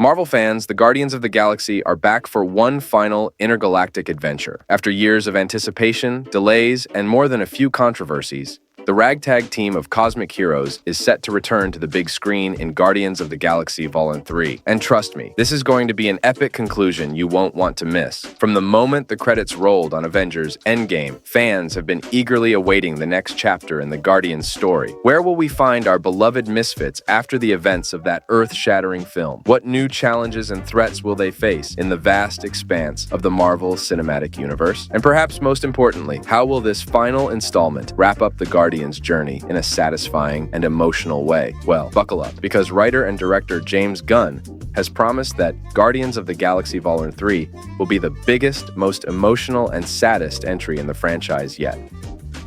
Marvel fans, the Guardians of the Galaxy are back for one final intergalactic adventure. After years of anticipation, delays, and more than a few controversies, the ragtag team of cosmic heroes is set to return to the big screen in Guardians of the Galaxy Vol. 3. And trust me, this is going to be an epic conclusion you won't want to miss. From the moment the credits rolled on Avengers Endgame, fans have been eagerly awaiting the next chapter in the Guardians story. Where will we find our beloved misfits after the events of that earth-shattering film? What new challenges and threats will they face in the vast expanse of the Marvel Cinematic Universe? And perhaps most importantly, how will this final installment wrap up the Guardians' journey in a satisfying and emotional way? Well, buckle up, because writer and director James Gunn has promised that Guardians of the Galaxy Vol. 3 will be the biggest, most emotional, and saddest entry in the franchise yet.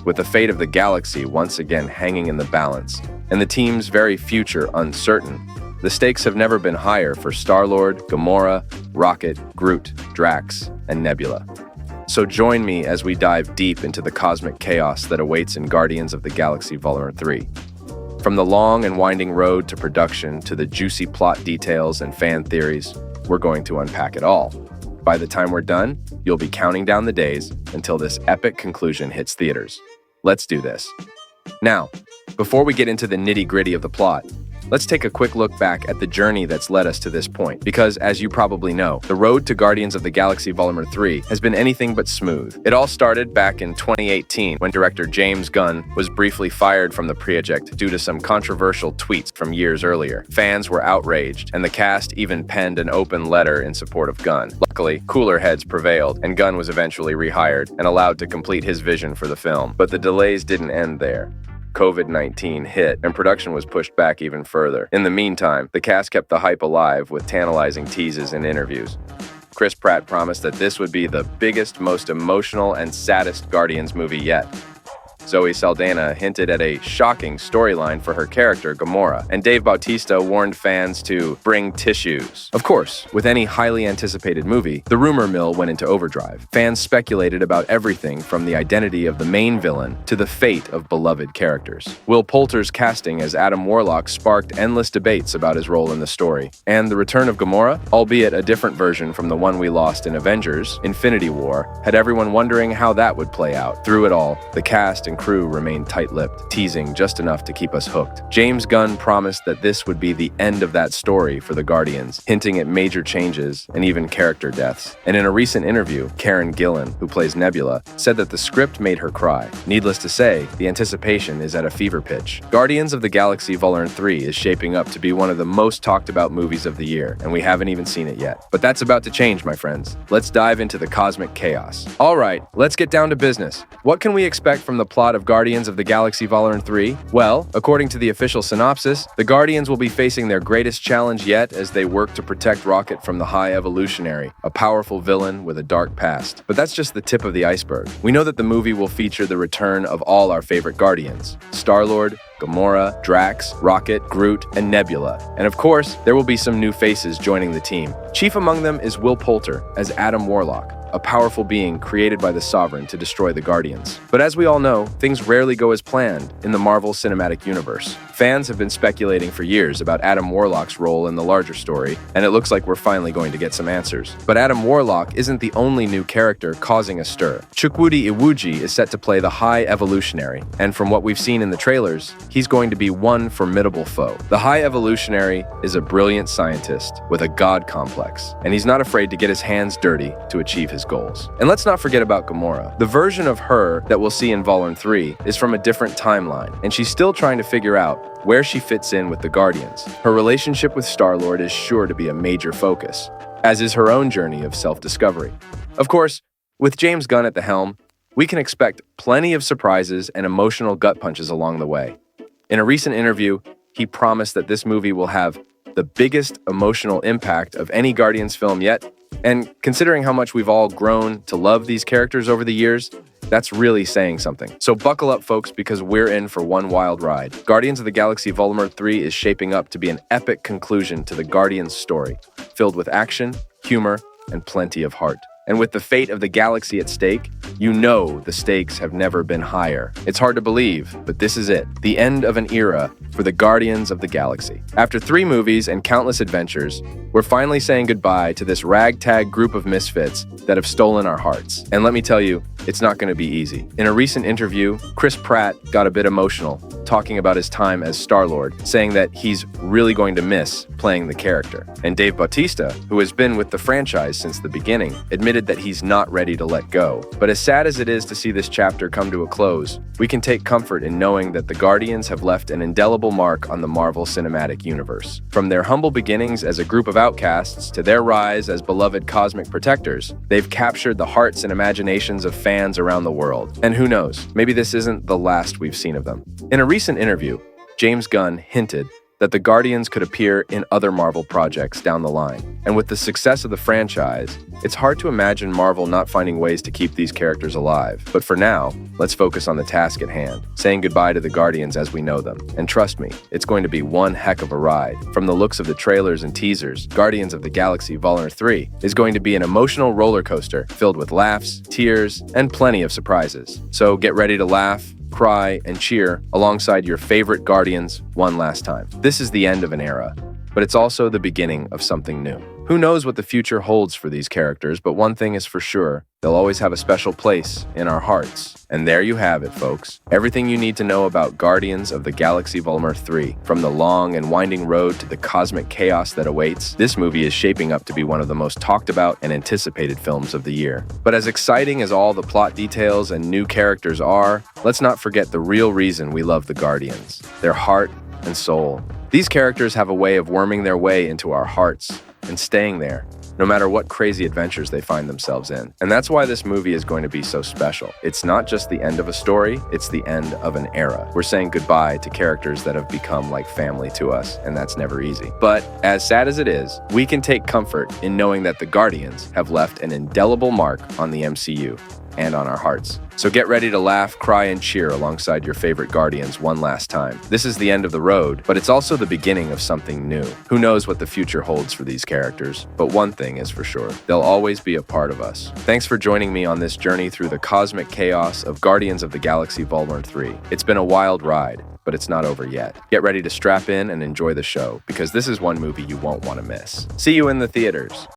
With the fate of the galaxy once again hanging in the balance, and the team's very future uncertain, the stakes have never been higher for Star-Lord, Gamora, Rocket, Groot, Drax, and Nebula. So join me as we dive deep into the cosmic chaos that awaits in Guardians of the Galaxy Vol. 3. From the long and winding road to production to the juicy plot details and fan theories, we're going to unpack it all. By the time we're done, you'll be counting down the days until this epic conclusion hits theaters. Let's do this. Now, before we get into the nitty-gritty of the plot, let's take a quick look back at the journey that's led us to this point, because as you probably know, the road to Guardians of the Galaxy Vol. 3 has been anything but smooth. It all started back in 2018 when director James Gunn was briefly fired from the project due to some controversial tweets from years earlier. Fans were outraged, and the cast even penned an open letter in support of Gunn. Luckily, cooler heads prevailed, and Gunn was eventually rehired and allowed to complete his vision for the film. But the delays didn't end there. COVID-19 hit, and production was pushed back even further. In the meantime, the cast kept the hype alive with tantalizing teases and interviews. Chris Pratt promised that this would be the biggest, most emotional, and saddest Guardians movie yet. Zoe Saldana hinted at a shocking storyline for her character, Gamora, and Dave Bautista warned fans to bring tissues. Of course, with any highly anticipated movie, the rumor mill went into overdrive. Fans speculated about everything from the identity of the main villain to the fate of beloved characters. Will Poulter's casting as Adam Warlock sparked endless debates about his role in the story. And the return of Gamora, albeit a different version from the one we lost in Avengers, Infinity War, had everyone wondering how that would play out. Through it all, the cast and crew remained tight-lipped, teasing just enough to keep us hooked. James Gunn promised that this would be the end of that story for the Guardians, hinting at major changes and even character deaths. And in a recent interview, Karen Gillan, who plays Nebula, said that the script made her cry. Needless to say, the anticipation is at a fever pitch. Guardians of the Galaxy Vol. 3 is shaping up to be one of the most talked about movies of the year, and we haven't even seen it yet. But that's about to change, my friends. Let's dive into the cosmic chaos. All right, let's get down to business. What can we expect from the plot of Guardians of the Galaxy Vol. 3? Well, according to the official synopsis, the Guardians will be facing their greatest challenge yet as they work to protect Rocket from the High Evolutionary, a powerful villain with a dark past. But that's just the tip of the iceberg. We know that the movie will feature the return of all our favorite Guardians: Star-Lord, Gamora, Drax, Rocket, Groot, and Nebula. And of course, there will be some new faces joining the team. Chief among them is Will Poulter as Adam Warlock, a powerful being created by the Sovereign to destroy the Guardians. But as we all know, things rarely go as planned in the Marvel Cinematic Universe. Fans have been speculating for years about Adam Warlock's role in the larger story, and it looks like we're finally going to get some answers. But Adam Warlock isn't the only new character causing a stir. Chukwudi Iwuji is set to play the High Evolutionary, and from what we've seen in the trailers, he's going to be one formidable foe. The High Evolutionary is a brilliant scientist with a god complex, and he's not afraid to get his hands dirty to achieve his goals. And let's not forget about Gamora. The version of her that we'll see in Vol. 3 is from a different timeline, and she's still trying to figure out where she fits in with the Guardians. Her relationship with Star-Lord is sure to be a major focus, as is her own journey of self-discovery. Of course, with James Gunn at the helm, we can expect plenty of surprises and emotional gut punches along the way. In a recent interview, he promised that this movie will have the biggest emotional impact of any Guardians film yet, and considering how much we've all grown to love these characters over the years, that's really saying something. So buckle up, folks, because we're in for one wild ride. Guardians of the Galaxy Vol. 3 is shaping up to be an epic conclusion to the Guardians story, filled with action, humor, and plenty of heart. And with the fate of the galaxy at stake, you know the stakes have never been higher. It's hard to believe, but this is it. The end of an era for the Guardians of the Galaxy. After 3 movies and countless adventures, we're finally saying goodbye to this ragtag group of misfits that have stolen our hearts. And let me tell you, it's not going to be easy. In a recent interview, Chris Pratt got a bit emotional, talking about his time as Star-Lord, saying that he's really going to miss playing the character. And Dave Bautista, who has been with the franchise since the beginning, admitted that he's not ready to let go. But as sad as it is to see this chapter come to a close, we can take comfort in knowing that the Guardians have left an indelible mark on the Marvel Cinematic Universe. From their humble beginnings as a group of outcasts to their rise as beloved cosmic protectors, they've captured the hearts and imaginations of fans around the world. And who knows, maybe this isn't the last we've seen of them. In a recent interview, James Gunn hinted that the Guardians could appear in other Marvel projects down the line. And with the success of the franchise, it's hard to imagine Marvel not finding ways to keep these characters alive. But for now, let's focus on the task at hand, saying goodbye to the Guardians as we know them. And trust me, it's going to be one heck of a ride. From the looks of the trailers and teasers, Guardians of the Galaxy Vol. 3 is going to be an emotional roller coaster filled with laughs, tears, and plenty of surprises. So get ready to laugh, cry, and cheer alongside your favorite Guardians one last time. This is the end of an era, but it's also the beginning of something new. Who knows what the future holds for these characters, but one thing is for sure, they'll always have a special place in our hearts. And there you have it, folks. Everything you need to know about Guardians of the Galaxy Vol. 3. From the long and winding road to the cosmic chaos that awaits, this movie is shaping up to be one of the most talked about and anticipated films of the year. But as exciting as all the plot details and new characters are, let's not forget the real reason we love the Guardians: their heart and soul. These characters have a way of worming their way into our hearts and staying there, no matter what crazy adventures they find themselves in. And that's why this movie is going to be so special. It's not just the end of a story, it's the end of an era. We're saying goodbye to characters that have become like family to us, and that's never easy. But as sad as it is, we can take comfort in knowing that the Guardians have left an indelible mark on the MCU and on our hearts. So get ready to laugh, cry, and cheer alongside your favorite Guardians one last time. This is the end of the road, but it's also the beginning of something new. Who knows what the future holds for these characters, but one thing is for sure, they'll always be a part of us. Thanks for joining me on this journey through the cosmic chaos of Guardians of the Galaxy Vol. 3. It's been a wild ride, but it's not over yet. Get ready to strap in and enjoy the show, because this is one movie you won't want to miss. See you in the theaters.